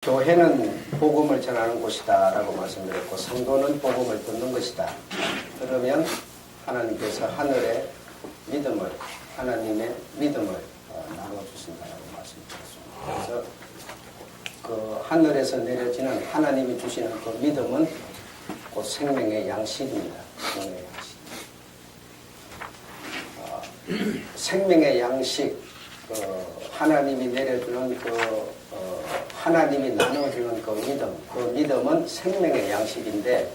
교회는 복음을 전하는 곳이다 라고 말씀드렸고, 성도는 복음을 듣는 것이다. 그러면 하나님께서 하늘의 믿음을, 하나님의 믿음을 나눠주신다라고 말씀드렸습니다. 그래서 그 하늘에서 내려지는 하나님이 주시는 그 믿음은 곧 생명의 양식입니다. 생명의 양식. 생명의 양식, 하나님이 내려주는 하나님이 나눠주는 그 믿음은 생명의 양식인데,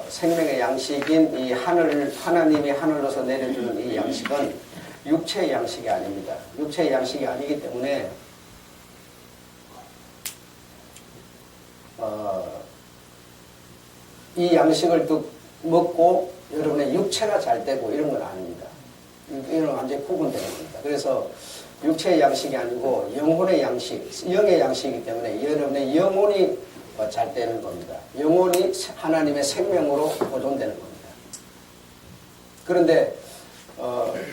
생명의 양식인 이 하나님이 하늘로서 내려주는 이 양식은 육체의 양식이 아닙니다. 육체의 양식이 아니기 때문에, 이 양식을 먹고 여러분의 육체가 잘 되고 이런 건 아닙니다. 이건 완전히 구분되는 겁니다. 그래서 육체의 양식이 아니고 영혼의 양식, 영의 양식이기 때문에 여러분의 영혼이 잘 되는 겁니다. 영혼이 하나님의 생명으로 보존되는 겁니다. 그런데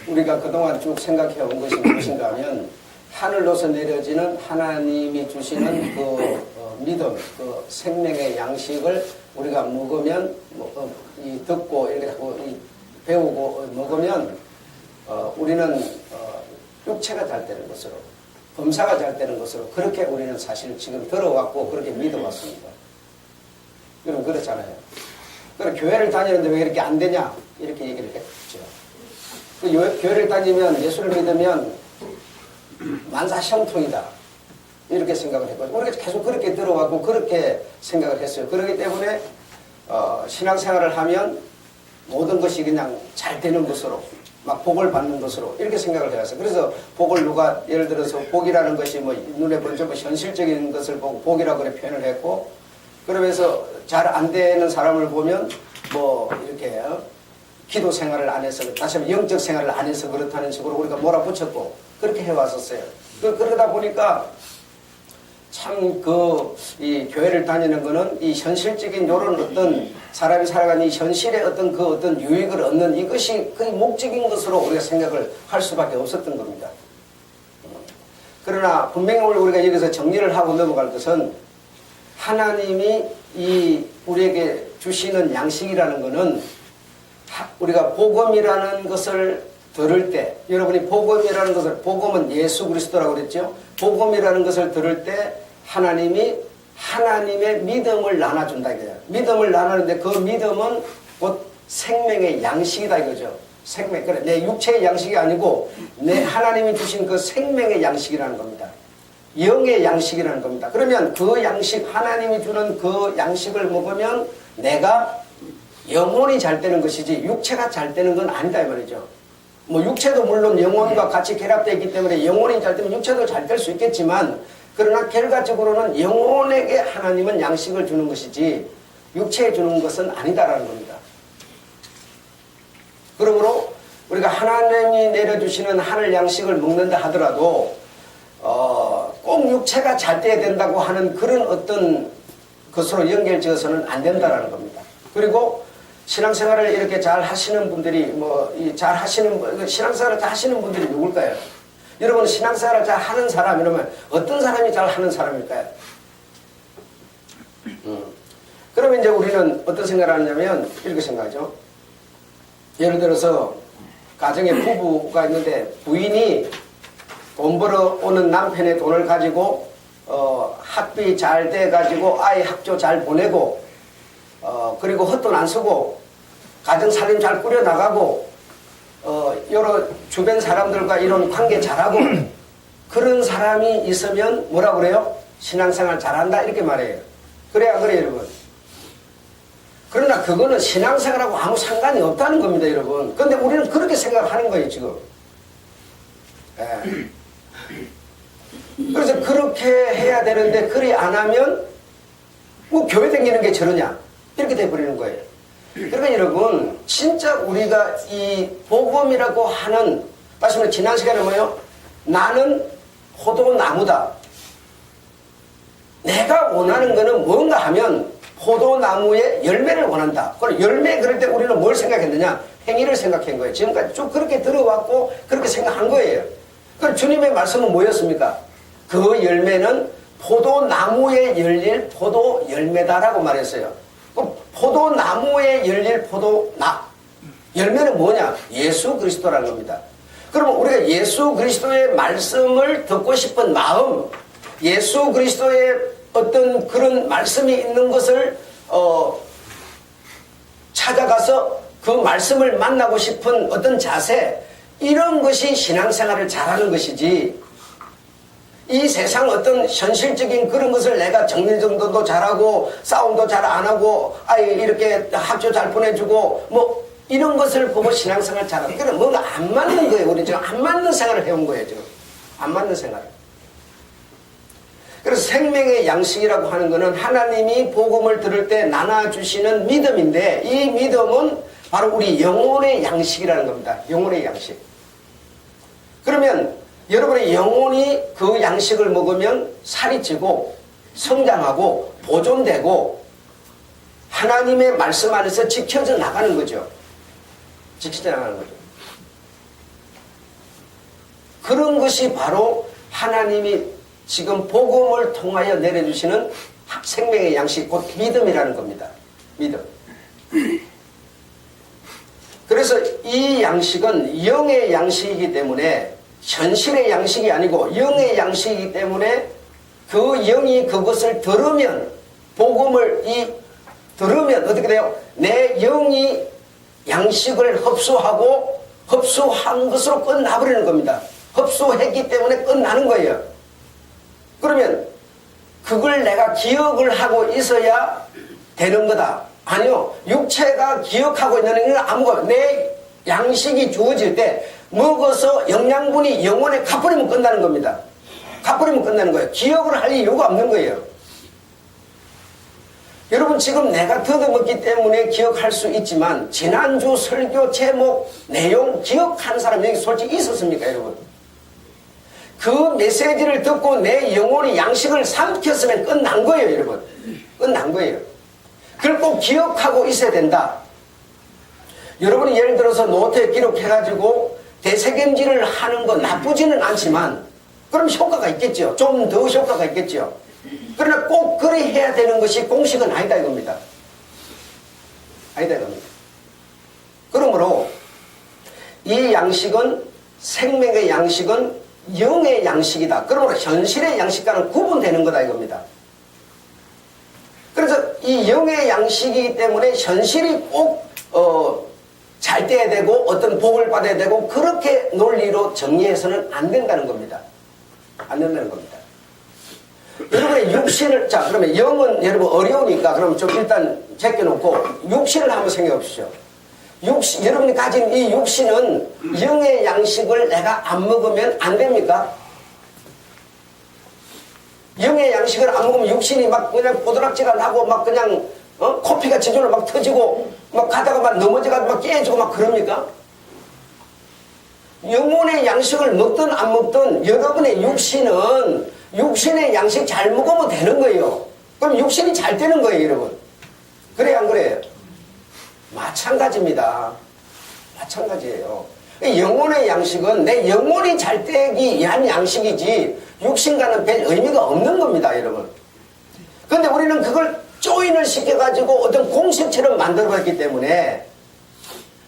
우리가 그동안 쭉 생각해 온 것이 무엇인가 하면, 하늘로서 내려지는 하나님이 주시는 그 믿음, 그 생명의 양식을 우리가 먹으면, 듣고 이렇게 하고 배우고 먹으면 우리는 육체가 잘 되는 것으로, 범사가 잘 되는 것으로, 그렇게 우리는 사실 지금 들어왔고 그렇게 믿어왔습니다. 여러분 그렇잖아요. 그럼 교회를 다니는데 왜 이렇게 안 되냐 이렇게 얘기를 했죠. 교회를 다니면, 예수를 믿으면 만사형통이다 이렇게 생각을 했거든요. 우리가 계속 그렇게 들어왔고 그렇게 생각을 했어요. 그렇기 때문에 신앙생활을 하면 모든 것이 그냥 잘 되는 것으로, 막 복을 받는 것으로 이렇게 생각을 해왔어요. 그래서 복을 누가 예를 들어서 복이라는 것이 눈에 번쩍 현실적인 것을 보고 복이라고 그래 표현을 했고, 그러면서 잘 안 되는 사람을 보면 이렇게 기도 생활을 안 해서, 다시 한번 영적 생활을 안 해서 그렇다는 식으로 우리가 몰아붙였고 그렇게 해왔었어요. 그러다 보니까 참 이 교회를 다니는 거는 이 현실적인 요런 어떤 사람이 살아가는 이 현실의 어떤 유익을 얻는 이것이 그 목적인 것으로 우리가 생각을 할 수밖에 없었던 겁니다. 그러나 분명히 우리가 여기서 정리를 하고 넘어갈 것은, 하나님이 우리에게 주시는 양식이라는 것은, 우리가 복음이라는 것을 들을 때, 여러분이 복음이라는 것을, 복음은 예수 그리스도라고 그랬죠. 복음이라는 것을 들을 때 하나님이 하나님의 믿음을 나눠준다 이거예요. 믿음을 나누는데 그 믿음은 곧 생명의 양식이다 이거죠. 생명, 그래, 내 육체의 양식이 아니고 내 하나님이 주신 그 생명의 양식이라는 겁니다. 영의 양식이라는 겁니다. 그러면 그 양식, 하나님이 주는 그 양식을 먹으면 내가 영혼이 잘 되는 것이지 육체가 잘 되는 건 아니다 이 말이죠. 육체도 물론 영혼과 같이 결합되어 있기 때문에 영혼이 잘 되면 육체도 잘 될 수 있겠지만, 그러나 결과적으로는 영혼에게 하나님은 양식을 주는 것이지 육체에 주는 것은 아니다라는 겁니다. 그러므로 우리가 하나님이 내려주시는 하늘 양식을 먹는다 하더라도 꼭 육체가 잘 돼야 된다고 하는 그런 어떤 것으로 연결지어서는 안 된다라는 겁니다. 그리고 신앙생활을 이렇게 잘 하시는 분들이, 신앙생활을 잘 하시는 분들이 누굴까요? 여러분, 신앙생활을 잘 하는 사람, 이러면 어떤 사람이 잘 하는 사람일까요? 그러면 이제 우리는 어떤 생각을 하냐면, 이렇게 생각하죠. 예를 들어서, 가정에 부부가 있는데, 부인이 돈 벌어 오는 남편의 돈을 가지고, 학비 잘 돼가지고, 아이 학교 잘 보내고, 그리고 헛돈 안 쓰고, 가정살림 잘 꾸려나가고, 여러 주변 사람들과 이런 관계 잘하고, 그런 사람이 있으면 뭐라고 그래요? 신앙생활 잘한다 이렇게 말해요. 그래 안 그래요 여러분? 그러나 그거는 신앙생활하고 아무 상관이 없다는 겁니다 여러분. 그런데 우리는 그렇게 생각하는 거예요 지금. 그래서 그렇게 해야 되는데 그리 안 하면 교회 다니는 게 저러냐 이렇게 돼버리는 거예요. 그러니까 여러분, 진짜 우리가 이 복음이라고 하는, 다시 말해 지난 시간에 뭐예요? 나는 포도나무다. 내가 원하는 거는 뭔가 하면 포도나무의 열매를 원한다. 그럼 열매 그럴 때 우리는 뭘 생각했느냐? 행위를 생각한 거예요. 지금까지 쭉 그렇게 들어왔고 그렇게 생각한 거예요. 그럼 주님의 말씀은 뭐였습니까? 그 열매는 포도나무에 열릴 포도 열매다라고 말했어요. 그럼 포도나무에 열릴 열매는 뭐냐? 예수 그리스도라는 겁니다. 그러면 우리가 예수 그리스도의 말씀을 듣고 싶은 마음, 예수 그리스도의 어떤 그런 말씀이 있는 것을 찾아가서 그 말씀을 만나고 싶은 어떤 자세, 이런 것이 신앙생활을 잘하는 것이지, 이 세상 어떤 현실적인 그런 것을 내가 정리정돈도 잘하고 싸움도 잘 안 하고 이렇게 학교 잘 보내주고 뭐 이런 것을 보고 신앙생활 잘하는, 그건 뭔가 안 맞는 거예요. 우리 지금 안 맞는 생활을 해온 거예요. 지금 안 맞는 생활. 그래서 생명의 양식이라고 하는 것은 하나님이 복음을 들을 때 나눠주시는 믿음인데, 이 믿음은 바로 우리 영혼의 양식이라는 겁니다. 영혼의 양식. 그러면 여러분의 영혼이 그 양식을 먹으면 살이 찌고 성장하고 보존되고 하나님의 말씀 안에서 지켜져 나가는 거죠. 지켜져 나가는 거죠. 그런 것이 바로 하나님이 지금 복음을 통하여 내려주시는 생명의 양식, 곧 믿음이라는 겁니다. 믿음. 그래서 이 양식은 영의 양식이기 때문에, 현실의 양식이 아니고 영의 양식이기 때문에, 그 영이 그것을 들으면, 복음을 들으면 어떻게 돼요? 내 영이 양식을 흡수하고 흡수한 것으로 끝나버리는 겁니다. 흡수했기 때문에 끝나는 거예요. 그러면 그걸 내가 기억을 하고 있어야 되는 거다. 아니요. 육체가 기억하고 있는 건 아무것도, 내 양식이 주어질 때 먹어서 영양분이 영혼에 갚버리면 끝나는 겁니다. 갚버리면 끝나는 거예요. 기억을 할 이유가 없는 거예요. 여러분, 지금 내가 뜯어먹기 때문에 기억할 수 있지만 지난주 설교 제목 내용 기억하는 사람이 여기 솔직히 있었습니까, 여러분? 그 메시지를 듣고 내 영혼이 양식을 삼켰으면 끝난 거예요, 여러분. 끝난 거예요. 그걸 꼭 기억하고 있어야 된다. 여러분이 예를 들어서 노트에 기록해가지고 대책임질을 하는 건 나쁘지는 않지만, 그럼 효과가 있겠죠. 좀 더 효과가 있겠죠. 그러나 꼭 그래 해야 되는 것이 공식은 아니다 이겁니다. 아니다 이겁니다. 그러므로 이 양식은, 생명의 양식은 영의 양식이다. 그러므로 현실의 양식과는 구분되는 거다 이겁니다. 그래서 이 영의 양식이기 때문에 현실이 꼭 잘 돼야 되고 어떤 복을 받아야 되고 그렇게 논리로 정리해서는 안 된다는 겁니다. 안 된다는 겁니다. 여러분의 육신을, 자 그러면 영은 여러분 어려우니까 그럼 좀 일단 제껴놓고 육신을 한번 생각해 보십시오. 여러분이 가진 이 육신은 영의 양식을 내가 안 먹으면 안 됩니까? 영의 양식을 안 먹으면 육신이 막 그냥 보드락지가 나고 막 그냥 코피가 지저로 막 터지고 막 가다가 막 넘어져가지고 막 깨지고 막 그럽니까? 영혼의 양식을 먹든 안 먹든 여러분의 육신은 육신의 양식 잘 먹으면 되는 거예요. 그럼 육신이 잘 되는 거예요, 여러분. 그래요, 안 그래요? 마찬가지입니다. 마찬가지예요. 영혼의 양식은 내 영혼이 잘 되기 위한 양식이지 육신과는 별 의미가 없는 겁니다, 여러분. 그런데 우리는 그걸 조인을 시켜가지고 어떤 공식처럼 만들어봤기 때문에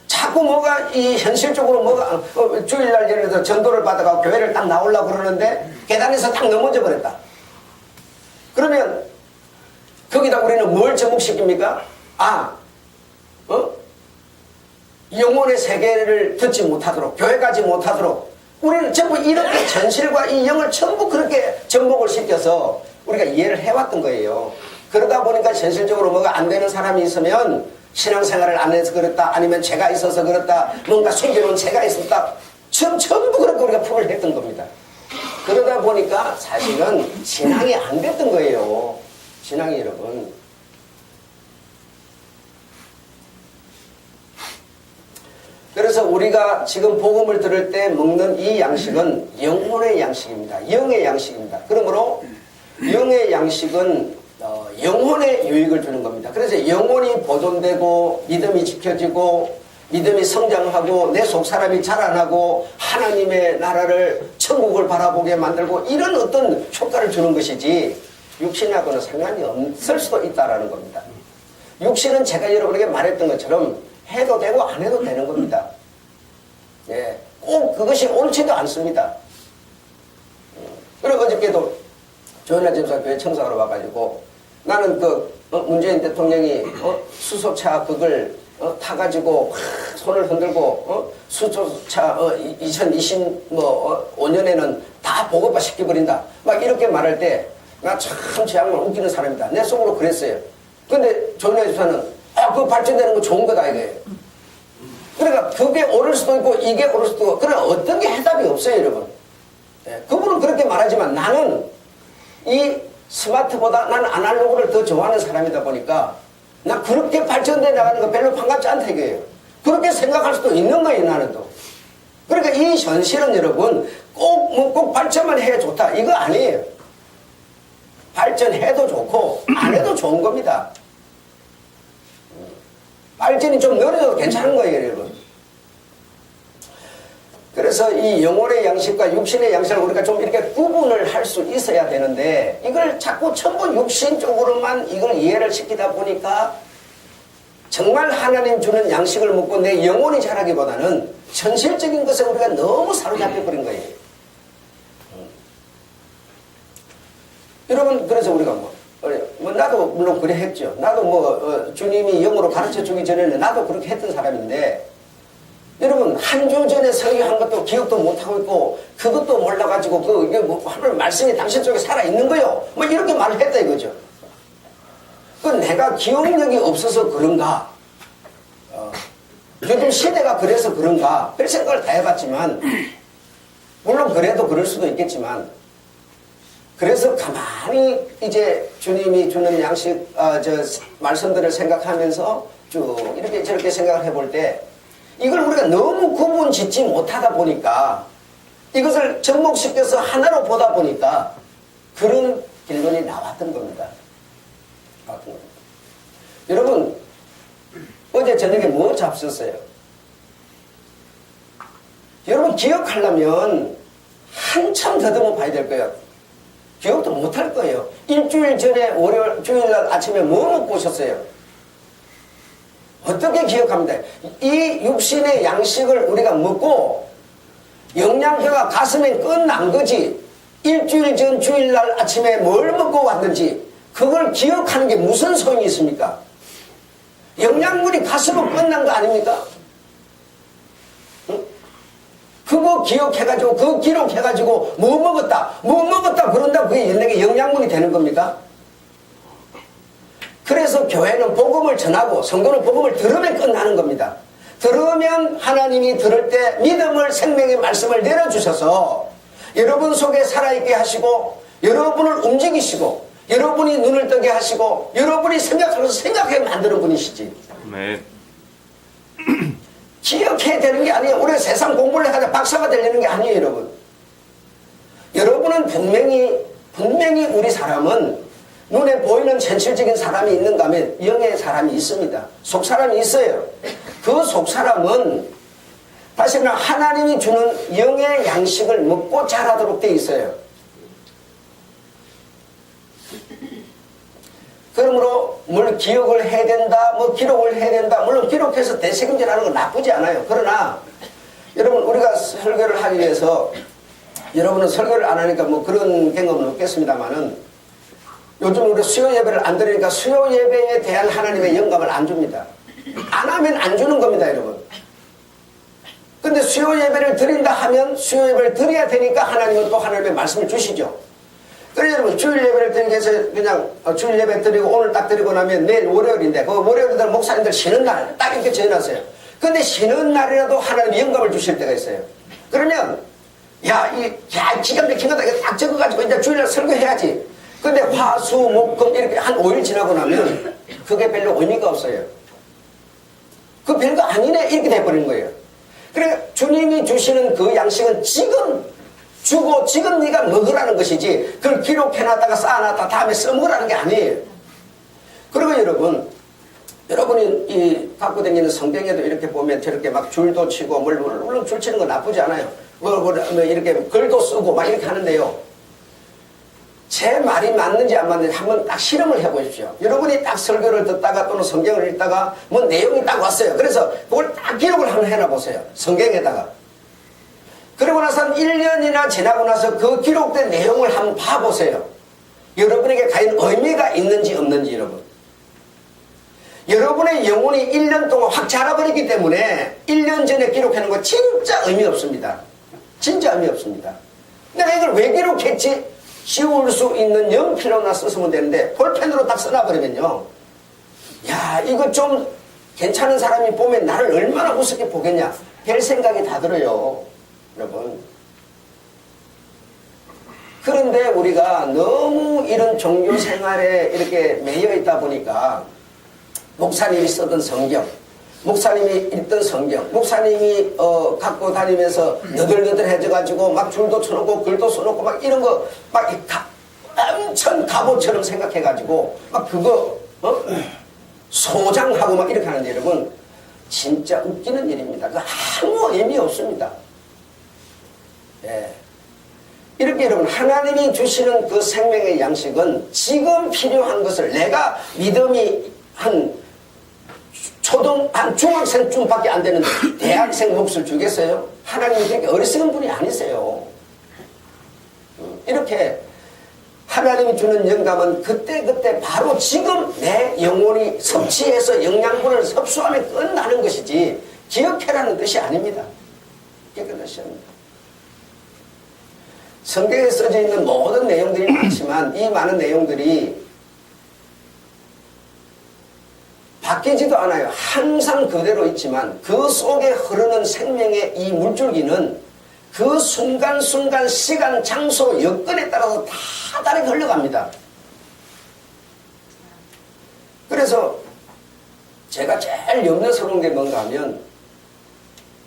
자꾸 뭐가 이 현실적으로 뭐가 주일날 예를 들어서 전도를 받아가 교회를 딱 나오려고 그러는데 계단에서 딱 넘어져 버렸다. 그러면 거기다 우리는 뭘 접목시킵니까? 영혼의 세계를 듣지 못하도록, 교회 가지 못하도록 우리는 전부 이렇게 현실과 이 영을 전부 그렇게 접목을 시켜서 우리가 이해를 해왔던 거예요. 그러다 보니까 현실적으로 뭐가 안 되는 사람이 있으면 신앙생활을 안 해서 그렇다, 아니면 죄가 있어서 그렇다, 뭔가 숨겨놓은 죄가 있었다, 전부 그렇게 우리가 풀을 했던 겁니다. 그러다 보니까 사실은 신앙이 안 됐던 거예요. 신앙이, 여러분. 그래서 우리가 지금 복음을 들을 때 먹는 이 양식은 영혼의 양식입니다. 영의 양식입니다. 그러므로 영의 양식은 영혼의 유익을 주는 겁니다. 그래서 영혼이 보존되고 믿음이 지켜지고 믿음이 성장하고 내 속 사람이 자라나고 하나님의 나라를 천국을 바라보게 만들고 이런 어떤 효과를 주는 것이지 육신하고는 상관이 없을 수도 있다라는 겁니다. 육신은 제가 여러분에게 말했던 것처럼 해도 되고 안 해도 되는 겁니다. 예, 꼭 그것이 옳지도 않습니다. 그리고 어저께도 조현아 집사 교회 청사로 와가지고 나는 문재인 대통령이 수소차 그걸 타가지고 손을 흔들고 수소차 2025년에는 다 보급화 시켜버린다 막 이렇게 말할 때 나 참 제 양반 웃기는 사람이다. 내 속으로 그랬어요. 근데 조현아 집사는 그 발전되는 거 좋은 거다 이거예요. 그러니까 그게 옳을 수도 있고 이게 옳을 수도 있고 그러나 어떤 게 해답이 없어요 여러분. 예, 그분은 그렇게 말하지만 나는 이 스마트보다 나는 아날로그를 더 좋아하는 사람이다 보니까 나 그렇게 발전돼 나가는 거 별로 반갑지 않다 이거예요. 그렇게 생각할 수도 있는 거예요 나는 또. 그러니까 이 현실은 여러분 꼭 발전만 해야 좋다 이거 아니에요. 발전해도 좋고 안 해도 좋은 겁니다. 발전이 좀 느려져도 괜찮은 거예요 여러분. 그래서 이 영혼의 양식과 육신의 양식을 우리가 좀 이렇게 구분을 할 수 있어야 되는데 이걸 자꾸 전부 육신 쪽으로만 이걸 이해를 시키다 보니까 정말 하나님 주는 양식을 먹고 내 영혼이 자라기보다는 현실적인 것에 우리가 너무 사로잡혀 버린 거예요. 여러분 그래서 우리가 나도 물론 그래 했죠. 나도 주님이 영어로 가르쳐 주기 전에는 나도 그렇게 했던 사람인데 여러분 한 주 전에 설교한 것도 기억도 못하고 있고 그것도 몰라가지고 이게 하나님 말씀이 당신 속에 살아있는 거요 이렇게 말을 했다 이거죠. 내가 기억력이 없어서 그런가 요즘 시대가 그래서 그런가 별 생각을 다 해봤지만 물론 그래도 그럴 수도 있겠지만 그래서 가만히 이제 주님이 주는 양식 말씀들을 생각하면서 쭉 이렇게 저렇게 생각을 해볼 때 이걸 우리가 너무 구분 짓지 못하다 보니까 이것을 접목시켜서 하나로 보다 보니까 그런 결론이 나왔던 겁니다. 여러분 어제 저녁에 뭐 잡수셨어요? 여러분 기억하려면 한참 더듬어 봐야 될 거예요. 기억도 못할 거예요. 일주일 전에 월요일 주일날 아침에 뭐 먹고 오셨어요? 어떻게 기억합니다. 이 육신의 양식을 우리가 먹고 영양제가 가슴에 끝난 거지 일주일 전 주일날 아침에 뭘 먹고 왔는지 그걸 기억하는 게 무슨 소용이 있습니까? 영양분이 가슴에 끝난 거 아닙니까? 응? 그거 기억해가지고 그거 기록해가지고 뭐 먹었다 그런다고 그게 내게 영양분이 되는 겁니까? 그래서 교회는 복음을 전하고 성도는 복음을 들으면 끝나는 겁니다. 들으면 하나님이 들을 때 믿음을 생명의 말씀을 내려주셔서 여러분 속에 살아있게 하시고 여러분을 움직이시고 여러분이 눈을 뜨게 하시고 여러분이 생각하면서 생각하게 만드는 분이시지. 네. 기억해야 되는 게 아니에요. 우리가 세상 공부를 해가지고 박사가 되려는 게 아니에요 여러분. 여러분은 분명히 우리 사람은 눈에 보이는 현실적인 사람이 있는가 하면 영의 사람이 있습니다. 속 사람이 있어요. 그 속 사람은 다시 말하면 하나님이 주는 영의 양식을 먹고 자라도록 돼 있어요. 그러므로 뭘 기억을 해야 된다, 기록을 해야 된다. 물론 기록해서 대책임질하는 건 나쁘지 않아요. 그러나 여러분 우리가 설교를 하기 위해서 여러분은 설교를 안 하니까 그런 경험은 없겠습니다만은 요즘 우리 수요 예배를 안 드리니까 수요 예배에 대한 하나님의 영감을 안 줍니다. 안 하면 안 주는 겁니다, 여러분. 근데 수요 예배를 드린다 하면 수요 예배를 드려야 되니까 하나님은 또 하나님의 말씀을 주시죠. 그래서 여러분 주일 예배를 드리기 위해서 그냥 주일 예배 드리고 오늘 딱 드리고 나면 내일 월요일인데 그 월요일들 목사님들 쉬는 날 딱 이렇게 정해놨어요. 근데 쉬는 날이라도 하나님이 영감을 주실 때가 있어요. 그러면 기가 막힌 거다 딱 적어가지고 이제 주일날 설교해야지. 근데 화, 수, 목, 금 이렇게 한 5일 지나고 나면 그게 별로 의미가 없어요. 그 별거 아니네 이렇게 돼버리는 거예요. 그러니까 주님이 주시는 그 양식은 지금 주고 지금 네가 먹으라는 것이지 그걸 기록해놨다가 쌓아놨다 다음에 써먹으라는 게 아니에요. 그리고 여러분 여러분이 이 갖고 다니는 성경에도 이렇게 보면 저렇게 막 줄도 치고 물론 줄 치는 거 나쁘지 않아요. 뭐 이렇게 글도 쓰고 막 이렇게 하는데요. 제 말이 맞는지 안 맞는지 한번 딱 실험을 해보십시오. 여러분이 딱 설교를 듣다가 또는 성경을 읽다가 뭐 내용이 딱 왔어요. 그래서 그걸 딱 기록을 한번 해놔보세요. 성경에다가. 그러고 나서 한 1년이나 지나고 나서 그 기록된 내용을 한번 봐보세요. 여러분에게 과연 의미가 있는지 없는지 여러분. 여러분의 영혼이 1년 동안 확 자라버리기 때문에 1년 전에 기록해놓은 거 진짜 의미 없습니다. 진짜 의미 없습니다. 내가 이걸 왜 기록했지? 지울 수 있는 연필로나 썼으면 되는데 볼펜으로 딱 써놔버리면요. 야, 이거 좀 괜찮은 사람이 보면 나를 얼마나 우습게 보겠냐. 별 생각이 다 들어요. 여러분. 그런데 우리가 너무 이런 종교 생활에 이렇게 매여 있다 보니까 목사님이 쓰던 성경, 목사님이 읽던 성경, 목사님이 갖고 다니면서 너덜너덜해져가지고 막 줄도 쳐놓고 글도 써놓고 막 이런 거 막 엄청 갑옷처럼 생각해가지고 막 그거 소장하고 막 이렇게 하는데 여러분 진짜 웃기는 일입니다. 그 아무 의미 없습니다. 예. 이렇게 여러분 하나님이 주시는 그 생명의 양식은 지금 필요한 것을 내가 믿음이 한 중학생쯤밖에 안 되는데 대학생 몫을 주겠어요? 하나님이 그렇게 어리석은 분이 아니세요. 이렇게 하나님이 주는 영감은 그때그때 바로 지금 내 영혼이 섭취해서 영양분을 섭수하면 끝나는 것이지 기억해라는 뜻이 아닙니다. 기억하는 뜻이 아닙니다. 성경에 써져 있는 모든 내용들이 많지만 이 많은 내용들이 바뀌지도 않아요. 항상 그대로 있지만 그 속에 흐르는 생명의 이 물줄기는 그 순간순간 시간, 장소, 여건에 따라서 다 다르게 흘러갑니다. 그래서 제가 제일 염려스러운 게 뭔가 하면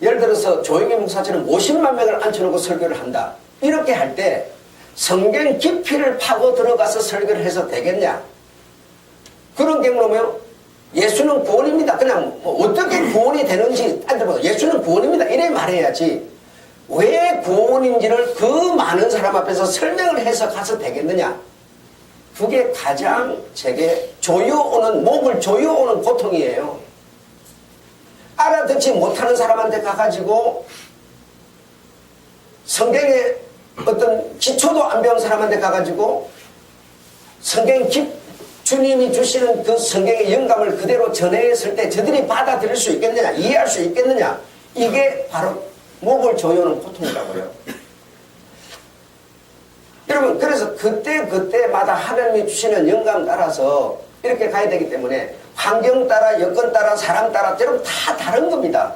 예를 들어서 조영희 목사처럼 50만 명을 앉혀놓고 설교를 한다. 이렇게 할 때 성경 깊이를 파고 들어가서 설교를 해서 되겠냐? 그런 경우는 예수는 구원입니다. 그냥 뭐 어떻게 구원이 되는지 따져보고 예수는 구원입니다. 이래 말해야지. 왜 구원인지를 그 많은 사람 앞에서 설명을 해서 가서 되겠느냐? 그게 가장 제게 조여오는 목을 조여오는 고통이에요. 알아듣지 못하는 사람한테 가가지고 성경의 어떤 기초도 안 배운 사람한테 가가지고 성경 주님이 주시는 그 성경의 영감을 그대로 전했을 때 저들이 받아들일 수 있겠느냐, 이해할 수 있겠느냐, 이게 바로 목을 조여오는 고통이라고요. 여러분, 그래서 그때마다 하나님이 주시는 영감 따라서 이렇게 가야 되기 때문에 환경 따라, 여건 따라, 사람 따라, 여러분 다 다른 겁니다.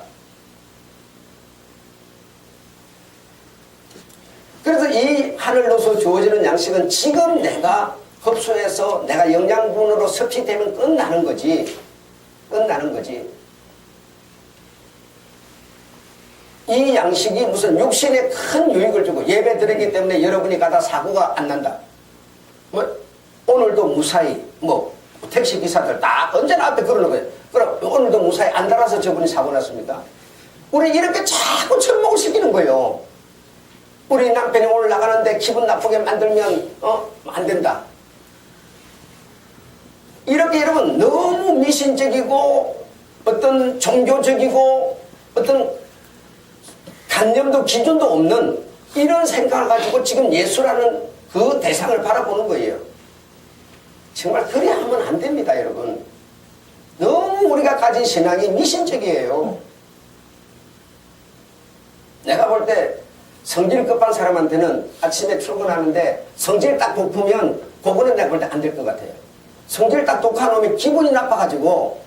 그래서 이 하늘로서 주어지는 양식은 지금 내가 흡수해서 내가 영양분으로 섭취되면 끝나는 거지. 끝나는 거지. 이 양식이 무슨 육신에 큰 유익을 주고 예배 드리기 때문에 여러분이 가다 사고가 안 난다. 뭐 오늘도 무사히 택시 기사들 다 언제나 앞에 그러는 거예요. 그럼 오늘도 무사히 안 달아서 저분이 사고 났습니다. 우리 이렇게 자꾸 접목을 시키는 거예요. 우리 남편이 오늘 나가는데 기분 나쁘게 만들면 안 된다. 이렇게 여러분 너무 미신적이고 어떤 종교적이고 어떤 관념도 기준도 없는 이런 생각을 가지고 지금 예수라는 그 대상을 바라보는 거예요. 정말 그래 하면 안 됩니다, 여러분. 너무 우리가 가진 신앙이 미신적이에요. 내가 볼 때 성질 급한 사람한테는 아침에 출근하는데 성질 딱 높으면 그거는 내가 볼 때 안 될 것 같아요. 성질 딱 독하놓으면 기분이 나빠가지고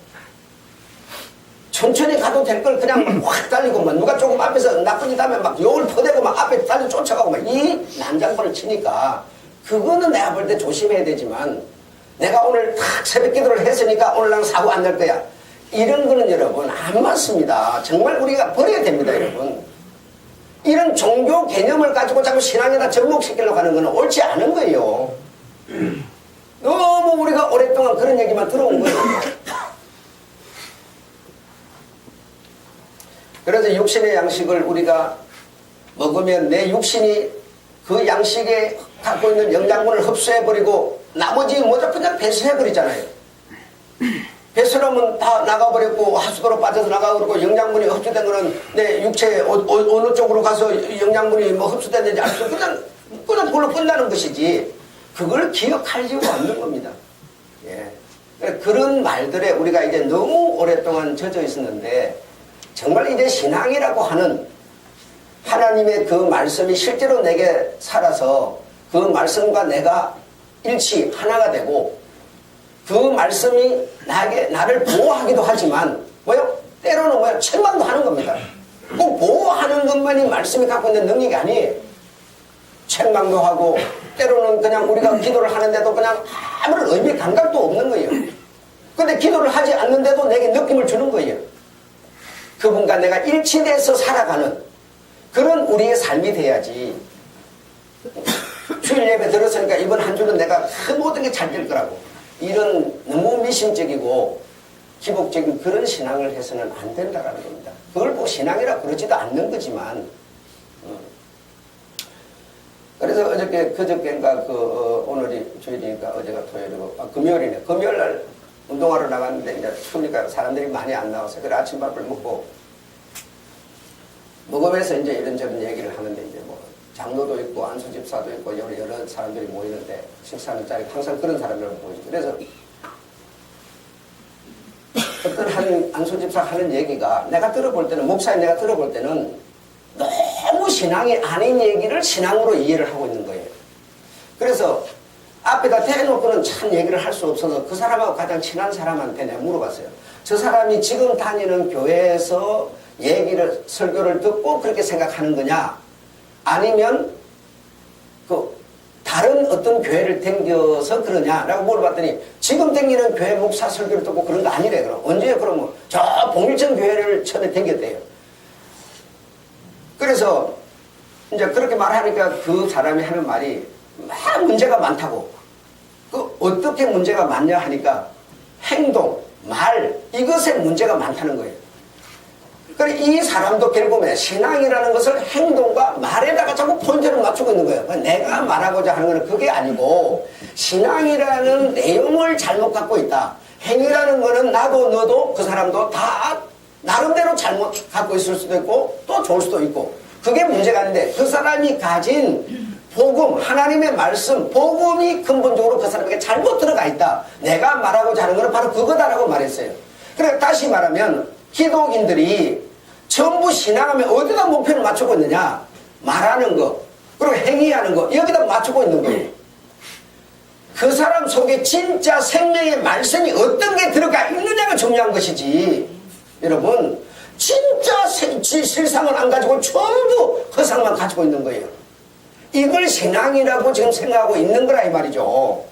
천천히 가도 될 걸 그냥 확 달리고 막 누가 조금 앞에서 나쁜 짓 하면 막 욕을 퍼대고 막 앞에 달려 쫓아가고 막 이 난장판을 치니까 그거는 내가 볼 때 조심해야 되지만 내가 오늘 탁 새벽 기도를 했으니까 오늘 난 사고 안 날 거야. 이런 거는 여러분 안 맞습니다. 정말 우리가 버려야 됩니다, 여러분. 이런 종교 개념을 가지고 자꾸 신앙에다 접목시키려고 하는 거는 옳지 않은 거예요. 너무 우리가 오랫동안 그런 얘기만 들어온 거예요. 그래서 육신의 양식을 우리가 먹으면 내 육신이 그 양식에 갖고 있는 영양분을 흡수해버리고 나머지 모두 그냥 배설해버리잖아요. 배설하면 다 나가버렸고 하수도로 빠져서 나가버리고 영양분이 흡수된 거는 내 육체에 어느 쪽으로 가서 영양분이 뭐 흡수됐는지 알 수 없고 그냥 그걸로 끝나는 것이지 그걸 기억하려고 않는 겁니다. 예. 그런 말들에 우리가 이제 너무 오랫동안 젖어 있었는데 정말 이제 신앙이라고 하는 하나님의 그 말씀이 실제로 내게 살아서 그 말씀과 내가 일치 하나가 되고 그 말씀이 나를 보호하기도 하지만 뭐요? 때로는 뭐요? 책망도 하는 겁니다. 꼭 보호하는 것만이 말씀이 갖고 있는 능력이 아니에요. 책망도 하고 때로는 그냥 우리가 기도를 하는데도 그냥 아무런 의미 감각도 없는 거예요. 그런데 기도를 하지 않는데도 내게 느낌을 주는 거예요. 그분과 내가 일치돼서 살아가는 그런 우리의 삶이 돼야지. 주일 예배 들었으니까 이번 한 주는 내가 모든 게 잘 될 거라고 이런 너무 미심적이고 기복적인 그런 신앙을 해서는 안 된다라는 겁니다. 그걸 뭐 신앙이라 그러지도 않는 거지만 그래서 그저께인가 오늘이 주일이니까 어제가 토요일이고 금요일이네. 금요일날 운동하러 나갔는데 이제 추우니까 사람들이 많이 안 나와서 그래 아침밥을 먹으면서 이제 이런저런 얘기를 하는데 이제 뭐 장로도 있고 안수집사도 있고 여러 사람들이 모이는데 식사하는 자리 항상 그런 사람들을 보이죠. 그래서 어떤 한 안수집사 하는 얘기가 내가 들어볼 때는 목사인 내가 들어볼 때는 너무 신앙이 아닌 얘기를 신앙으로 이해를 하고 있는 거예요. 그래서 앞에다 대놓고는 참 얘기를 할 수 없어서 그 사람하고 가장 친한 사람한테 내가 물어봤어요. 저 사람이 지금 다니는 교회에서 설교를 듣고 그렇게 생각하는 거냐? 아니면 다른 어떤 교회를 댕겨서 그러냐라고 물어봤더니 지금 댕기는 교회 목사 설교를 듣고 그런 거 아니래. 그럼 언제 그러면 저 봉일천 교회를 처음에 댕겼대요. 그래서 이제 그렇게 말하니까 그 사람이 하는 말이 막 문제가 많다고. 어떻게 문제가 많냐 하니까 행동, 말 이것에 문제가 많다는 거예요. 그래 이 사람도 결국에 신앙이라는 것을 행동과 말에다가 자꾸 포인트를 맞추고 있는 거예요. 내가 말하고자 하는 것은 그게 아니고 신앙이라는 내용을 잘못 갖고 있다. 행위라는 것은 나도 너도 그 사람도 다 나름대로 잘못 갖고 있을 수도 있고 또 좋을 수도 있고 그게 문제가 아닌데 그 사람이 가진 복음, 하나님의 말씀, 복음이 근본적으로 그 사람에게 잘못 들어가 있다. 내가 말하고자 하는 것은 바로 그거다라고 말했어요. 그러니까 다시 말하면 기독인들이 전부 신앙하면 어디다 목표를 맞추고 있느냐? 말하는 거, 그리고 행위하는 거 여기다 맞추고 있는 거예요. 그 사람 속에 진짜 생명의 말씀이 어떤 게 들어가 있느냐가 중요한 것이지. 여러분 진짜 실상을 안 가지고 전부 허상만 가지고 있는 거예요. 이걸 신앙이라고 지금 생각하고 있는 거라 이 말이죠.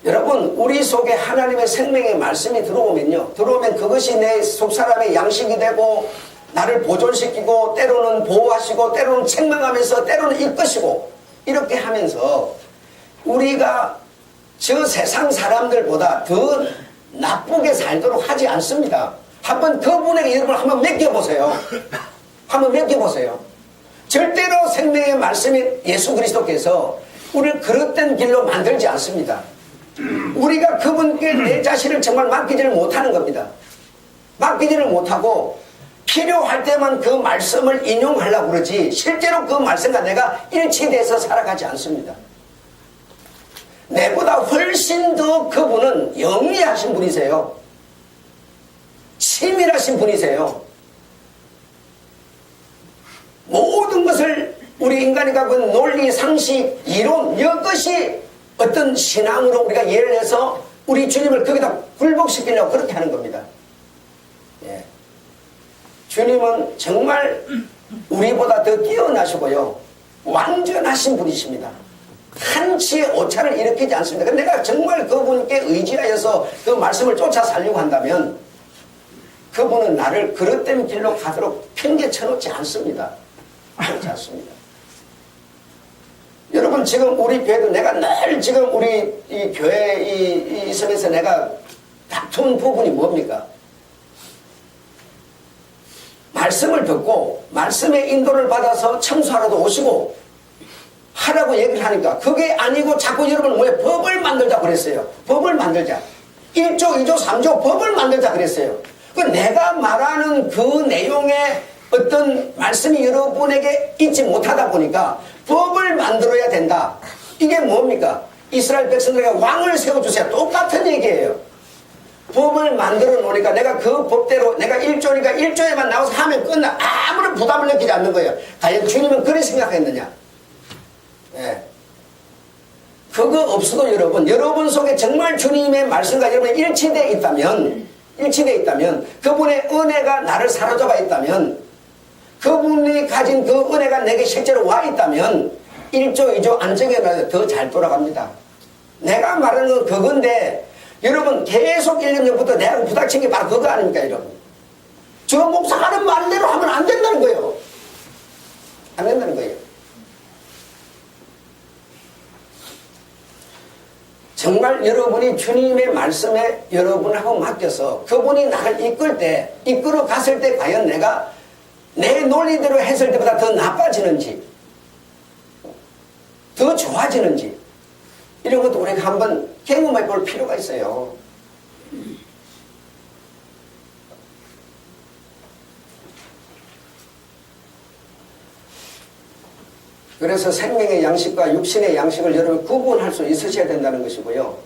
여러분 우리 속에 하나님의 생명의 말씀이 들어오면 그것이 내 속사람의 양식이 되고 나를 보존시키고 때로는 보호하시고 때로는 책망하면서 때로는 이끄시고 이렇게 하면서 우리가 저 세상 사람들보다 더 나쁘게 살도록 하지 않습니다. 한번 그분에게 여러분 한번 맡겨보세요. 한번 맡겨보세요. 절대로 생명의 말씀이 예수 그리스도께서 우리를 그릇된 길로 만들지 않습니다. 우리가 그분께 내 자신을 정말 맡기지를 못하는 겁니다. 맡기지를 못하고 필요할 때만 그 말씀을 인용하려고 그러지 실제로 그 말씀과 내가 일치돼서 살아가지 않습니다. 내보다 훨씬 더 그분은 영리하신 분이세요. 치밀하신 분이세요. 모든 것을 우리 인간이 갖고 있는 논리, 상식, 이론 이것이 어떤 신앙으로 우리가 예를 해서 우리 주님을 거기다 굴복시키려고 그렇게 하는 겁니다. 예. 주님은 정말 우리보다 더 뛰어나시고요. 완전하신 분이십니다. 한치의 오차를 일으키지 않습니다. 내가 정말 그분께 의지하여서 그 말씀을 쫓아 살려고 한다면 그분은 나를 그릇된 길로 가도록 팽개쳐 놓지 않습니다. 그렇지 않습니다. 여러분 지금 우리 교회도 내가 늘 지금 우리 이 교회 이 있으면서 내가 다 다툰 부분이 뭡니까? 말씀을 듣고 말씀의 인도를 받아서 청소하러도 오시고 하라고 얘기를 하니까 그게 아니고 자꾸 여러분 왜 법을 만들자 그랬어요. 법을 만들자. 1조, 2조, 3조 법을 만들자 그랬어요. 그 내가 말하는 그 내용의 어떤 말씀이 여러분에게 있지 못하다 보니까 법을 만들어야 된다. 이게 뭡니까? 이스라엘 백성들에게 왕을 세워주세요. 똑같은 얘기예요. 법을 만들어 놓으니까 내가 그 법대로 내가 1조니까 1조에만 나와서 하면 끝나. 아무런 부담을 느끼지 않는 거예요. 과연 주님은 그렇게 생각했느냐? 예. 그거 없어도 여러분 속에 정말 주님의 말씀과 여러분이 일치되어 있다면 그분의 은혜가 나를 사로잡아 있다면 그분이 가진 그 은혜가 내게 실제로 와 있다면 1조, 2조 안 적여놔도 더 잘 돌아갑니다. 내가 말하는 건 그건데 여러분 계속 1년 전부터 내가 부닥친 게 바로 그거 아닙니까 여러분? 저 목사가 하는 말대로 하면 안 된다는 거예요. 안 된다는 거예요. 정말 여러분이 주님의 말씀에 여러분하고 맡겨서 그분이 나를 이끌어 갔을 때 과연 내가 내 논리대로 했을 때보다 더 나빠지는지 더 좋아지는지 이런 것도 우리가 한번 경험해 볼 필요가 있어요. 그래서 생명의 양식과 육신의 양식을 여러분 구분할 수 있으셔야 된다는 것이고요.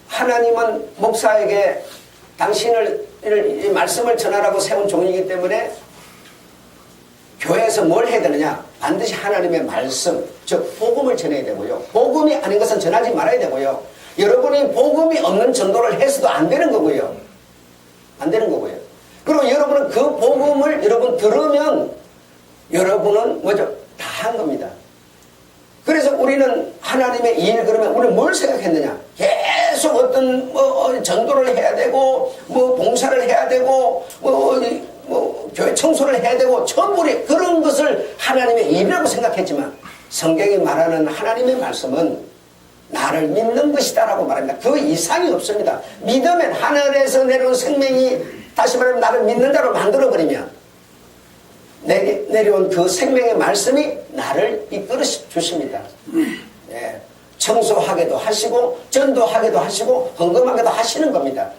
하나님은 목사에게 당신을 이 말씀을 전하라고 세운 종이기 때문에 교회에서 뭘 해야 되느냐? 반드시 하나님의 말씀, 즉 복음을 전해야 되고요. 복음이 아닌 것은 전하지 말아야 되고요. 여러분이 복음이 없는 전도를 해서도 안 되는 거고요. 안 되는 거고요. 그리고 여러분은 그 복음을 여러분 들으면 여러분은 뭐죠? 다 한 겁니다. 그래서 우리는 하나님의 일 그러면 우리는 뭘 생각했느냐? 계속 어떤 전도를 해야 되고 봉사를 해야 되고 교회 청소를 해야 되고 전부 그런 것을 하나님의 일이라고 생각했지만 성경이 말하는 하나님의 말씀은 나를 믿는 것이다 라고 말합니다. 그 이상이 없습니다. 믿으면 하늘에서 내려온 생명이 다시 말하면 나를 믿는 자로 만들어버리면 내게 내려온 그 생명의 말씀이 나를 이끌어 주십니다. 예. 청소하게도 하시고 전도하게도 하시고 헌금하게도 하시는 겁니다.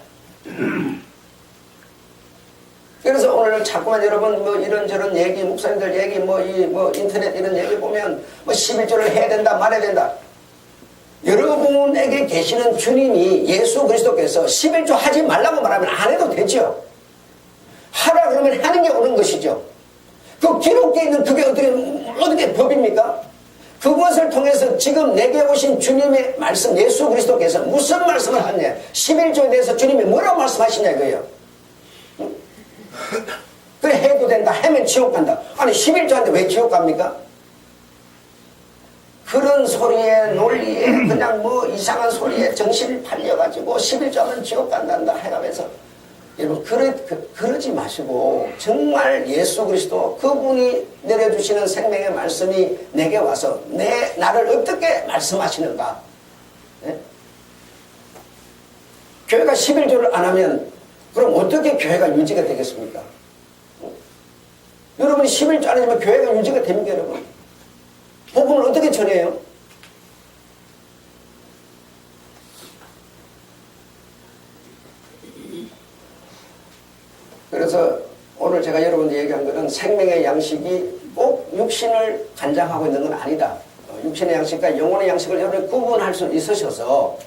그래서 오늘 자꾸만 여러분 이런저런 얘기 목사님들 얘기 인터넷 이런 얘기 보면 11조를 해야 된다 말해야 된다. 여러분에게 계시는 주님이 예수 그리스도께서 11조 하지 말라고 말하면 안 해도 되죠. 하라 그러면 하는 게 옳은 것이죠. 그 기록되어 있는 그게 어떻게 법입니까? 그것을 통해서 지금 내게 오신 주님의 말씀 예수 그리스도께서 무슨 말씀을 하냐? 11조에 대해서 주님이 뭐라고 말씀하시냐 이거예요. 그래 해도 된다 하면 지옥 간다. 아니 11조한테 왜 지옥 갑니까? 그런 소리에 논리에 그냥 이상한 소리에 정신이 팔려가지고 11조 하면 지옥 간단다 해가면서 여러분 그러지 마시고 정말 예수 그리스도 그분이 내려주시는 생명의 말씀이 내게 와서 나를 어떻게 말씀하시는가. 네? 교회가 11조를 안 하면 그럼 어떻게 교회가 유지가 되겠습니까? 여러분이 11조 안 하면 교회가 유지가 됩니까 여러분? 복음을 어떻게 전해요? 그래서 오늘 제가 여러분들 얘기한 것은 생명의 양식이 꼭 육신을 간장하고 있는 건 아니다. 육신의 양식과 영혼의 양식을 여러분이 구분할 수 있어서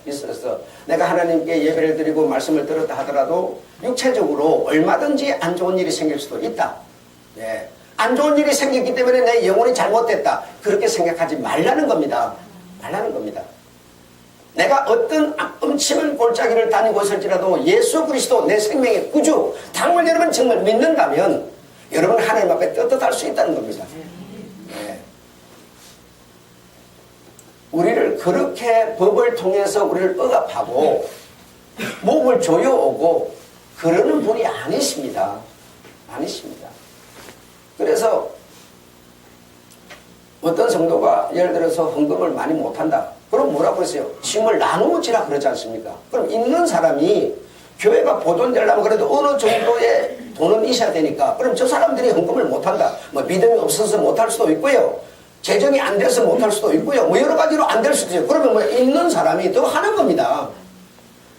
내가 하나님께 예배를 드리고 말씀을 들었다 하더라도 육체적으로 얼마든지 안 좋은 일이 생길 수도 있다. 예. 안 좋은 일이 생겼기 때문에 내 영혼이 잘못됐다. 그렇게 생각하지 말라는 겁니다. 말라는 겁니다. 내가 어떤 음침한 골짜기를 다니고 있을지라도 예수 그리스도 내 생명의 구주 당을 여러분 정말 믿는다면 여러분 하나님 앞에 떳떳할 수 있다는 겁니다. 네. 우리를 그렇게 법을 통해서 우리를 억압하고 목을 조여오고 그러는 분이 아니십니다. 아니십니다. 그래서 어떤 성도가 예를 들어서 헌금을 많이 못한다. 그럼 뭐라고 그랬어요? 짐을 나누어지라 그러지 않습니까? 그럼 있는 사람이 교회가 보존되려면 그래도 어느 정도의 돈은 있어야 되니까, 그럼 저 사람들이 헌금을 못한다. 뭐 믿음이 없어서 못할 수도 있고요. 재정이 안 돼서 못할 수도 있고요. 뭐 여러 가지로 안 될 수도 있어요. 그러면 뭐 있는 사람이 더 하는 겁니다.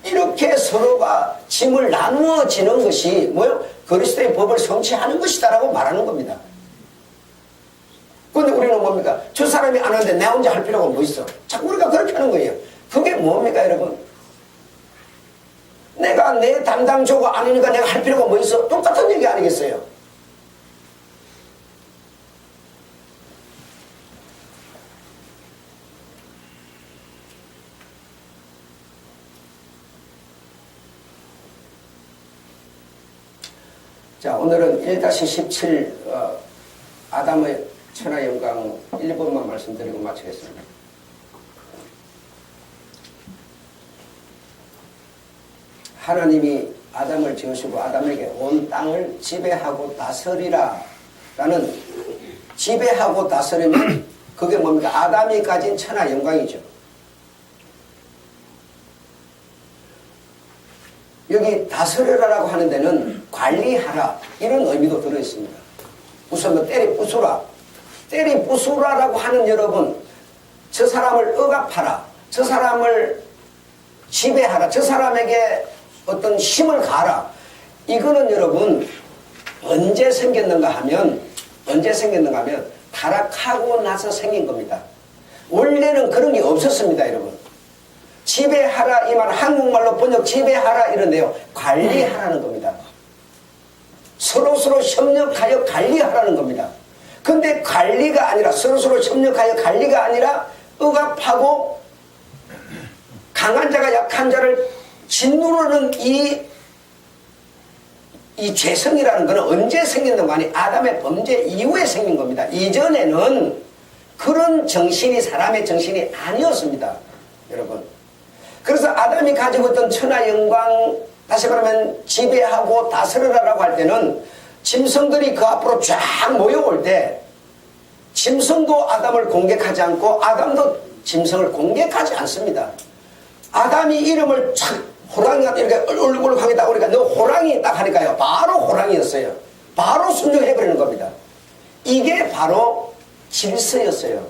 이렇게 서로가 짐을 나누어지는 것이 뭐요? 그리스도의 법을 성취하는 것이다라고 말하는 겁니다. 그런데 우리는 뭡니까? 저 사람이 안 하는데 내 혼자 할 필요가 뭐 있어? 자꾸 우리가 그렇게 하는 거예요. 그게 뭡니까, 여러분? 내가 내 담당조가 아니니까 내가 할 필요가 뭐 있어? 똑같은 얘기 아니겠어요? 자, 오늘은 1-17 아담의 천하영광 1번만 말씀드리고 마치겠습니다. 하나님이 아담을 지으시고 아담에게 온 땅을 지배하고 다스리라 라는, 지배하고 다스리면 그게 뭡니까? 아담이 가진 천하영광이죠. 여기 다스려라라고 하는 데는 관리하라 이런 의미도 들어있습니다. 우선 뭐 때리 부수라, 때리 부수라라고 하는, 여러분, 저 사람을 억압하라, 저 사람을 지배하라, 저 사람에게 어떤 힘을 가하라. 이거는 여러분 언제 생겼는가 하면 타락하고 나서 생긴 겁니다. 원래는 그런 게 없었습니다, 여러분. 지배하라 이 말, 한국말로 번역 지배하라 이런데요, 관리하라는 겁니다. 서로서로 협력하여 관리하라는 겁니다. 근데 관리가 아니라, 서로서로 협력하여 관리가 아니라 억압하고 강한 자가 약한 자를 짓누르는 이 죄성이라는 것은 언제 생겼는가 하니 아담의 범죄 이후에 생긴 겁니다. 이전에는 그런 정신이 사람의 정신이 아니었습니다, 여러분. 그래서 아담이 가지고 있던 천하영광, 다시 말하면 지배하고 다스려라라고 할 때는 짐승들이 그 앞으로 쫙 모여올 때 짐승도 아담을 공격하지 않고 아담도 짐승을 공격하지 않습니다. 아담이 이름을 착 호랑이가 이렇게 얼굴을 딱 오니까 너 호랑이 딱 하니까요, 바로 호랑이였어요. 바로 순종해버리는 겁니다. 이게 바로 질서였어요.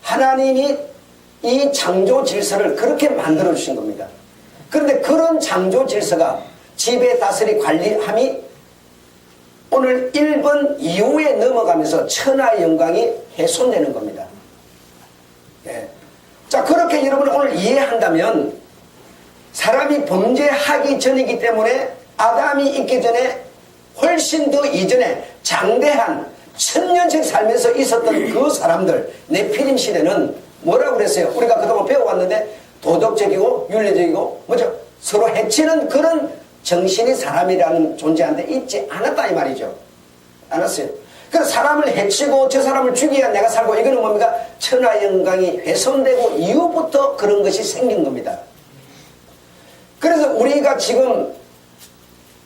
하나님이 이 창조 질서를 그렇게 만들어 주신 겁니다. 그런데 그런 창조 질서가 지배, 다스리, 관리함이 오늘 1번 이후에 넘어가면서 천하의 영광이 훼손되는 겁니다. 예. 자, 그렇게 여러분이 오늘 이해한다면 사람이 범죄하기 전이기 때문에 아담이 있기 전에 훨씬 더 이전에 장대한 천년씩 살면서 있었던 그 사람들, 네피림 시대는 뭐라고 그랬어요? 우리가 그동안 배워왔는데 도덕적이고 윤리적이고 뭐죠? 서로 해치는 그런 정신이 사람이라는 존재한테 있지 않았다 이 말이죠. 않았어요. 그래서 사람을 해치고 저 사람을 죽여야 내가 살고, 이거는 뭡니까? 천하영광이 훼손되고 이후부터 그런 것이 생긴 겁니다. 그래서 우리가 지금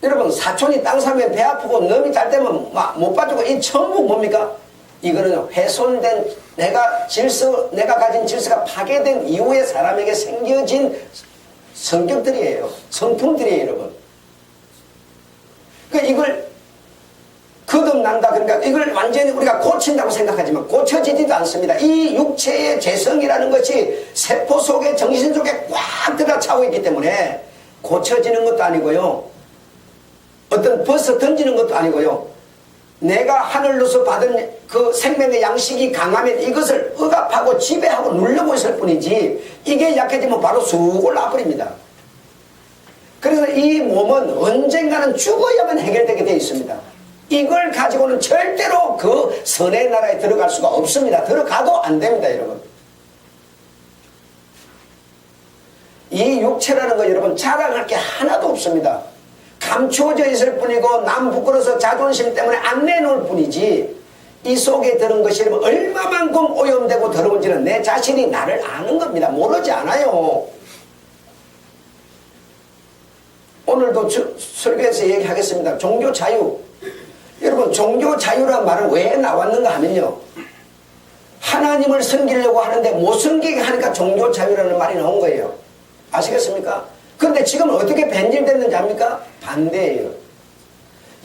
여러분 사촌이 땅 사면 배 아프고 넘이 잘 되면 막 못 봐주고, 이 전부 뭡니까? 이거는 훼손된 내가 가진 질서가 파괴된 이후에 사람에게 생겨진 성격들이에요. 성품들이에요, 여러분. 그러니까 이걸 거듭난다, 그러니까 이걸 완전히 우리가 고친다고 생각하지만 고쳐지지도 않습니다. 이 육체의 죄성이라는 것이 세포 속에, 정신 속에 꽉 들어 차고 있기 때문에 고쳐지는 것도 아니고요, 어떤 벗어 던지는 것도 아니고요, 내가 하늘로서 받은 그 생명의 양식이 강하면 이것을 억압하고 지배하고 누르고 있을 뿐이지, 이게 약해지면 바로 쑥 올라버립니다. 그래서 이 몸은 언젠가는 죽어야만 해결되게 되어 있습니다. 이걸 가지고는 절대로 그 선의 나라에 들어갈 수가 없습니다. 들어가도 안 됩니다, 여러분. 이 육체라는 거 여러분 자랑할 게 하나도 없습니다. 감추어져 있을 뿐이고 남 부끄러워서 자존심 때문에 안 내놓을 뿐이지, 이 속에 들은 것이 얼마만큼 오염되고 더러운지는 내 자신이 나를 아는 겁니다. 모르지 않아요. 오늘도 설교에서 얘기하겠습니다. 종교 자유. 여러분, 종교 자유라는 말은 왜 나왔는가 하면요, 하나님을 섬기려고 하는데 못 섬기게 하니까 종교 자유라는 말이 나온 거예요. 아시겠습니까? 그런데 지금 어떻게 변질됐는지 압니까? 반대예요.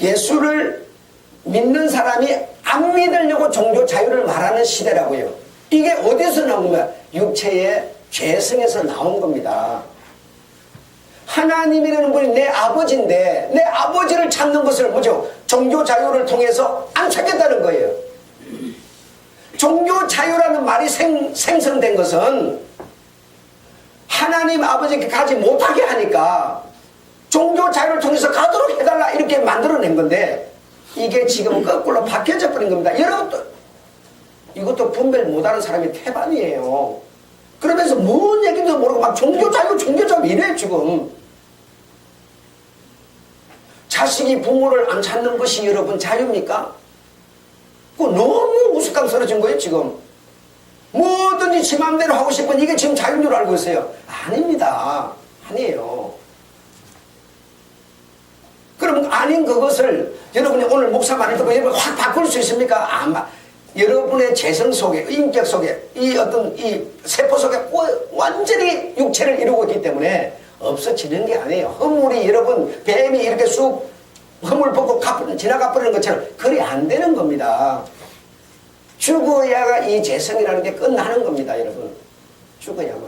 예수를 믿는 사람이 안 믿으려고 종교 자유를 말하는 시대라고요. 이게 어디서 나온 거야? 육체의 죄성에서 나온 겁니다. 하나님이라는 분이 내 아버지인데 내 아버지를 찾는 것을 뭐죠? 종교 자유를 통해서 안 찾겠다는 거예요. 종교 자유라는 말이 생성된 것은 하나님 아버지께 가지 못하게 하니까 종교 자유를 통해서 가도록 해달라 이렇게 만들어낸 건데 이게 지금 거꾸로 바뀌어져 버린 겁니다. 여러분도 이것도 분별 못하는 사람이 태반이에요. 그러면서 뭔 얘기도 모르고 막 종교 자유 이래 지금. 자식이 부모를 안 찾는 것이 여러분 자유입니까? 그거 너무 우스꽝스러진 거예요 지금. 뭐든지 지 맘대로 하고 싶은 이게 지금 자유인 줄 알고 있어요. 아닙니다. 아니에요. 그럼 아닌 그것을 여러분이 오늘 목사 말을 듣고 여러분 확 바꿀 수 있습니까? 아마 여러분의 재성 속에 인격 속에 이 어떤 이 세포 속에 완전히 육체를 이루고 있기 때문에 없어지는 게 아니에요. 허물이 여러분 뱀이 이렇게 쑥 허물 벗고 지나가 버리는 것처럼 그리 안 되는 겁니다. 죽어야 이 재성이라는 게 끝나는 겁니다. 여러분 죽어야만.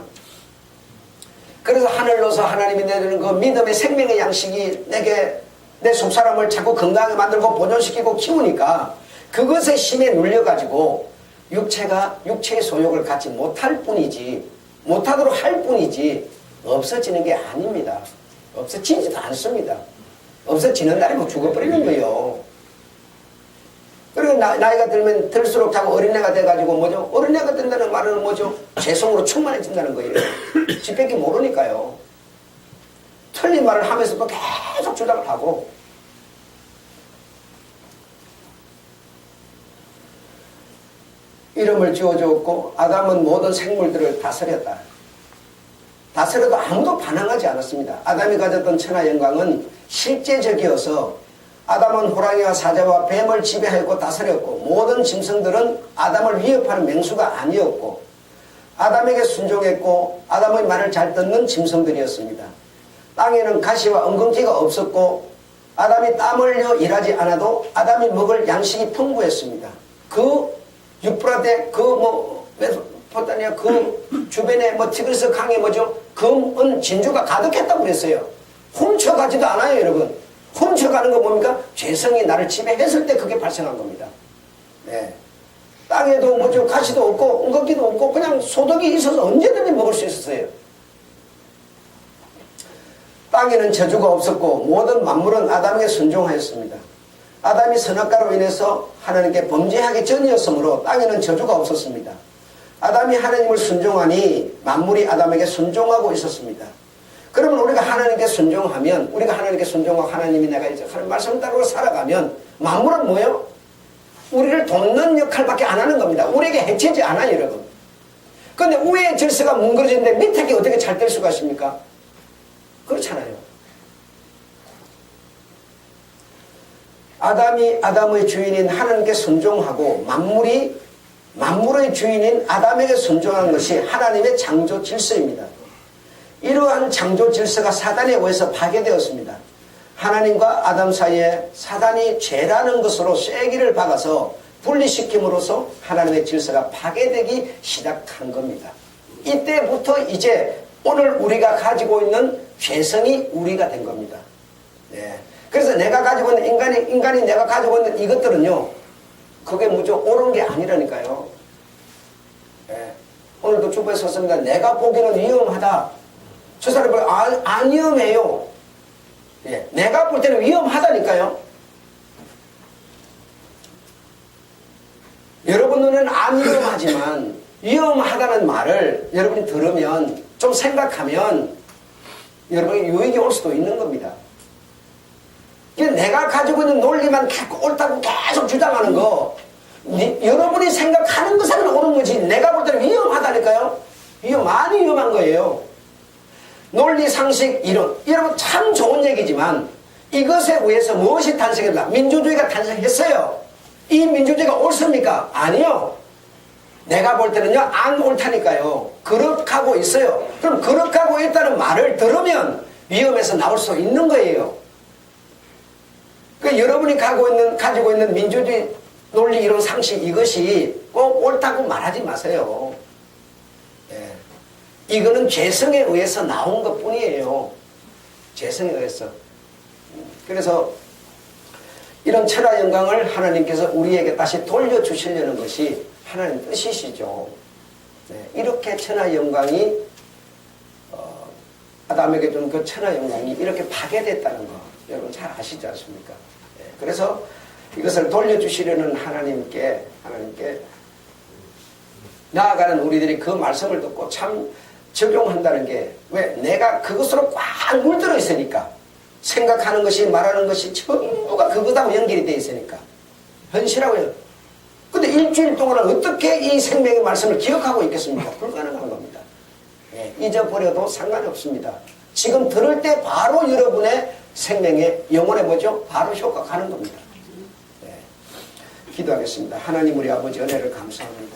그래서 하늘로서 하나님이 내리는 그 믿음의 생명의 양식이 내게 내 속사람을 자꾸 건강하게 만들고 보존시키고 키우니까 그것의 힘에 눌려가지고 육체가 육체의 소욕을 갖지 못할 뿐이지 못하도록 할 뿐이지 없어지는 게 아닙니다. 없어지지도 않습니다. 없어지는 날이면 죽어버리는 거예요. 그리고 나이가 들면 들수록 자꾸 어린애가 돼가지고 뭐죠? 어린애가 된다는 말은 뭐죠? 죄성으로 충만해진다는 거예요. 지밖에 모르니까요. 틀린 말을 하면서도 계속 주장을 하고 이름을 지어주었고 아담은 모든 생물들을 다스렸다. 다스려도 아무도 반항하지 않았습니다. 아담이 가졌던 천하 영광은 실제적이어서 아담은 호랑이와 사자와 뱀을 지배하였고 다스렸고 모든 짐승들은 아담을 위협하는 맹수가 아니었고 아담에게 순종했고 아담의 말을 잘 듣는 짐승들이었습니다. 땅에는 가시와 엉겅퀴가 없었고 아담이 땀 흘려 일하지 않아도 아담이 먹을 양식이 풍부했습니다. 그 유프라데 메소포타미아 그 주변에 티그리스 강에 뭐죠? 금은 진주가 가득했다고 그랬어요. 훔쳐가지도 않아요, 여러분. 훔쳐가는 거 뭡니까? 죄성이 나를 지배했을 때 그게 발생한 겁니다. 네. 땅에도 뭐죠? 가시도 없고 엉겅퀴도 없고 그냥 소득이 있어서 언제든지 먹을 수 있었어요. 땅에는 저주가 없었고 모든 만물은 아담에게 순종하였습니다. 아담이 선악과로 인해서 하나님께 범죄하기 전이었으므로 땅에는 저주가 없었습니다. 아담이 하나님을 순종하니 만물이 아담에게 순종하고 있었습니다. 그러면 우리가 하나님께 순종하면 우리가 하나님께 순종하고 하나님이 내가 이제 하나님 말씀 따르고 살아가면 만물은 뭐예요? 우리를 돕는 역할밖에 안 하는 겁니다. 우리에게 해치지 않아요, 여러분. 그런데 위의 질서가 뭉그러지는데 밑에 게 어떻게 잘 될 수가 있습니까? 그렇잖아요. 아담이 아담의 주인인 하나님께 순종하고 만물의 주인인 아담에게 순종한 것이 하나님의 창조 질서입니다. 이러한 창조 질서가 사단에 의해서 파괴되었습니다. 하나님과 아담 사이에 사단이 죄라는 것으로 쐐기를 박아서 분리시킴으로써 하나님의 질서가 파괴되기 시작한 겁니다. 이때부터 이제 오늘 우리가 가지고 있는 죄성이 우리가 된 겁니다. 네. 그래서 내가 가지고 있는 인간이 내가 가지고 있는 이것들은요, 그게 무조건 옳은 게 아니라니까요. 네. 오늘도 주부에 섰습니다. 내가 보기에는 위험하다. 저 사람이 안 위험해요. 네. 내가 볼 때는 위험하다니까요. 여러분 눈에는 안 위험하지만 위험하다는 말을 여러분이 들으면 좀 생각하면 여러분에게 유익이 올 수도 있는 겁니다. 내가 가지고 있는 논리만 옳다고 계속 주장하는 거 여러분이 생각하는 것은 옳은 거지 내가 볼 때는 위험하다니까요. 많이 위험한 거예요. 논리, 상식, 이론 여러분 참 좋은 얘기지만 이것에 의해서 무엇이 탄생했나? 민주주의가 탄생했어요. 이 민주주의가 옳습니까? 아니요. 내가 볼 때는요, 안 옳다니까요. 거룩하고 있어요. 그럼 거룩하고 있다는 말을 들으면 위험에서 나올 수 있는 거예요. 그 여러분이 가지고 있는 민주주의 논리 이론 상식 이것이 꼭 옳다고 말하지 마세요. 예. 이거는 죄성에 의해서 나온 것 뿐이에요. 죄성에 의해서. 그래서 이런 천하 영광을 하나님께서 우리에게 다시 돌려주시려는 것이 하나님 뜻이시죠. 네. 이렇게 천하 영광이 아담에게 준 그 천하 영광이 이렇게 파괴됐다는 거 여러분 잘 아시지 않습니까? 네. 그래서 이것을 돌려주시려는 하나님께 나아가는 우리들이 그 말씀을 듣고 참 적용한다는 게 왜? 내가 그것으로 꽉 물들어 있으니까. 생각하는 것이 말하는 것이 전부가 그것하고 연결이 되어 있으니까. 현실하고. 근데 일주일 동안은 어떻게 이 생명의 말씀을 기억하고 있겠습니까? 불가능한 겁니다. 예, 잊어버려도 상관이 없습니다. 지금 들을 때 바로 여러분의 생명의 영혼의 뭐죠? 바로 효과 가는 겁니다. 예, 기도하겠습니다. 하나님 우리 아버지 은혜를 감사합니다.